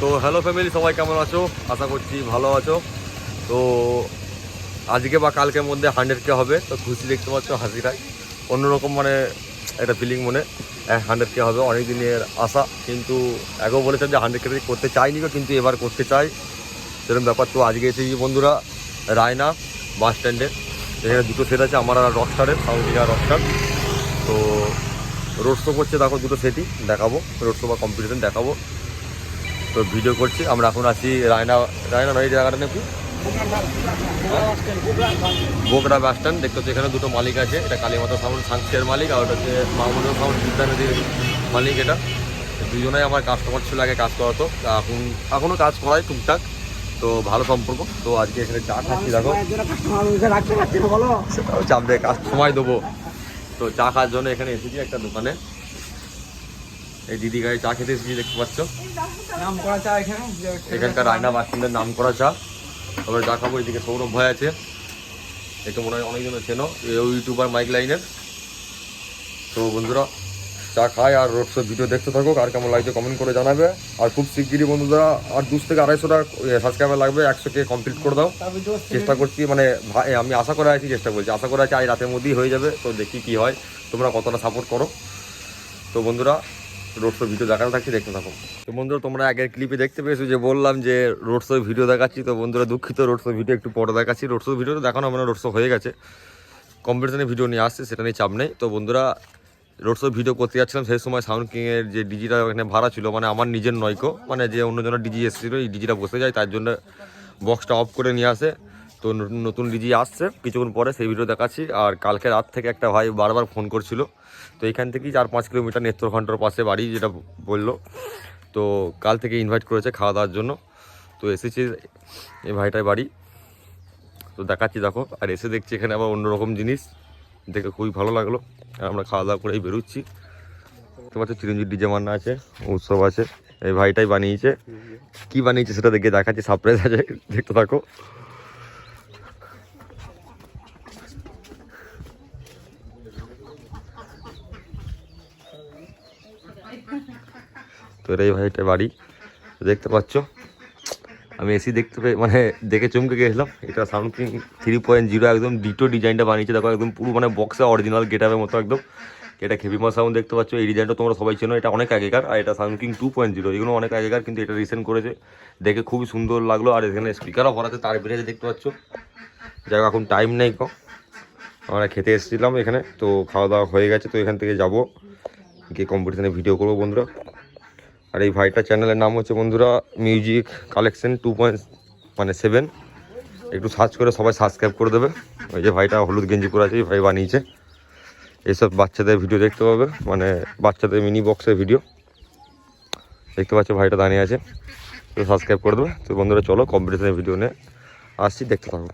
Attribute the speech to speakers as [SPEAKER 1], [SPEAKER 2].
[SPEAKER 1] তো hello family, সবাই কেমন আছো? আশা করছি ভালো আছো। তো আজকে বা কালকের মধ্যে 100K হবে। তো খুশি দেখতে পাচ্ছ হাসিটাই অন্যরকম, মানে একটা ফিলিং মনে 100K হবে। অনেক দিনের আশা, কিন্তু আগেও বলেছে যে 100K করতে চাইনি, কিন্তু এবার করতে চাই, সেরকম ব্যাপার। তো আজকে এসেছি বন্ধুরা রায়না বাস স্ট্যান্ডে। এখানে দুটো সেট আছে, আমার আর রকস্টারের, সাউন্ডিকা রকস্টার। তো রোড শো করছে, দেখো দুটো সেটই দেখাবো, রোড শো বা কম্পিটিশন দেখাবো। তো ভিডিও করছি। আমরা এখন আছি রায়না নয় জায়গাটা নাকি বোগড়া বাস স্ট্যান্ড। দেখতে হচ্ছে এখানে দুটো মালিক আছে, এটা কালীমাতা সাউন্ড সাংসিয়ার মালিক, আর ওটা হচ্ছে মাহমুদ সাউন্ড বিদ্যানদীর মালিক। এটা দুজনেই আমার কাস্টমার ছিল, আগে কাজ করাতো, এখনও কাজ করাই টুকটাক। তো ভালো সম্পর্ক। তো আজকে এখানে চা খাচ্ছি, দেখো সেটাও চাপ দেয়, কাজ সময় দেবো। তো চা খাওয়ার জন্য এখানে এসেছি একটা দোকানে। এই দিদি গায়ে চা খেতে এসেছি, দেখতে পাচ্ছ এখানকার রায়না বাস স্ট্যান্ডের নাম করা চা। তারপরে চা খাবো। এদিকে সৌরভ ভাই আছে, একে মনে হয় অনেকজনের চেনো, ইউটিউবার মাইক লাইনের। তো বন্ধুরা চা খায় আর রোড শো ভিডিও দেখতে থাকুক, আর কেমন লাগছে কমেন্ট করে জানাবে। আর খুব শিগগিরই বন্ধুরা আর 200 থেকে 250টা সাবস্ক্রাইবার লাগবে, 100K কমপ্লিট করে দাও। চেষ্টা করছি, মানে আমি আশা করে আছি, চেষ্টা করছি, আশা করে আছি আজ রাতের মধ্যেই হয়ে যাবে। তো দেখি কি হয়, তোমরা কতটা সাপোর্ট করো। তো বন্ধুরা রোড শো ভিডিও দেখাতে থাকছি, দেখতে থাকো। তো বন্ধুরা তোমরা আগের ক্লিপে দেখতে পেয়েছো যে বললাম যে রোড শো ভিডিও দেখাচ্ছি। তো বন্ধুরা দুঃখিত, রোড শো ভিডিও একটু পরে দেখাচ্ছি। রোড শো ভিডিও তো দেখানো মানে রোড শো হয়ে গেছে, কম্পিটিশনের ভিডিও নিয়ে আসছে, সেটা নিয়ে চাপ নেই। তো বন্ধুরা রোড শো ভিডিও করতে যাচ্ছিলাম, সেই সময় সাউন্ড কিংয়ের যে ডিজিটা এখানে ভাড়া ছিল, মানে আমার নিজের নয়কো, মানে যে অন্যজনের ডিজি এসেছিলো, এই ডিজিটা বসে যায়, তার জন্য বক্সটা অফ করে নিয়ে আসে। তো নতুন ডিজি আসছে কিছুক্ষণ পরে, সেই ভিডিও দেখাচ্ছি। আর কালকে রাত থেকে একটা ভাই বারবার ফোন করছিল। তো এখান থেকেই 4-5 কিলোমিটার নেত্রকণ্ঠর পাশে বাড়ি, যেটা বললো। তো কাল থেকে ইনভাইট করেছে খাওয়া দাওয়ার জন্য। তো এসেছি এই ভাইটার বাড়ি, তো দেখাচ্ছি দেখো। আর এসে দেখছি এখানে আবার অন্যরকম জিনিস, দেখে খুবই ভালো লাগলো। আর আমরা খাওয়া দাওয়া করেই বেরোচ্ছি। তোমার তো চিরঞ্জিত ডিজে মান্না আছে, উৎসব আছে, এই ভাইটাই বানিয়েছে। কি বানিয়েছে সেটা দেখে দেখাচ্ছি, সারপ্রাইজ আছে, দেখতে থাকো। তো এই ভাইটা বাড়ি দেখতে পাচ্ছ। আমি এসি দেখতে পেয়ে মানে দেখে চমকে গেছিলাম। এটা সাউন্ড কিং 3.0 একদম ডিটো ডিজাইনটা বানিয়েছে, দেখো একদম পুরো মানে বক্সে অরিজিনাল গেটআপের মতো একদম। এটা খেপিমা সাউন্ড দেখতে পাচ্ছ, এই ডিজাইনটা তোমরা সবাই চেনো, এটা অনেক আগেকার। আর এটা সাউন্ড কিং 2.0, এগুলো অনেক আগেকার, কিন্তু এটা রিসেন্ট করেছে, দেখে খুবই সুন্দর লাগলো। আর এখানে স্পিকারও ভরাতে তার বেরিয়েছে, দেখতে পাচ্ছ। যাই এখন টাইম নেই, আমরা খেতে এসেছিলাম এখানে। তো খাওয়া দাওয়া হয়ে গেছে, তো এখান থেকে যাবো গিয়ে কম্পিটিশনে ভিডিও করবো বন্ধুরা। আর এই ভাইটার চ্যানেলের নাম হচ্ছে বন্ধুরা মিউজিক কালেকশন 2.7। একটু সার্চ করে সবাই সাবস্ক্রাইব করে দেবে। ওই যে ভাইটা হলুদ গেঞ্জি পরে আছে, এই ভাই বানিয়েছে। এইসব বাচ্চাদের ভিডিও দেখতে পাবে, মানে বাচ্চাদের মিনি বক্সের ভিডিও দেখতে পাচ্ছে, ভাইটা দাঁড়িয়ে আছে। তো সাবস্ক্রাইব করে দেবে। তো বন্ধুরা চলো কম্পিটিশনের ভিডিও নিয়ে আসছি, দেখতে থাকো।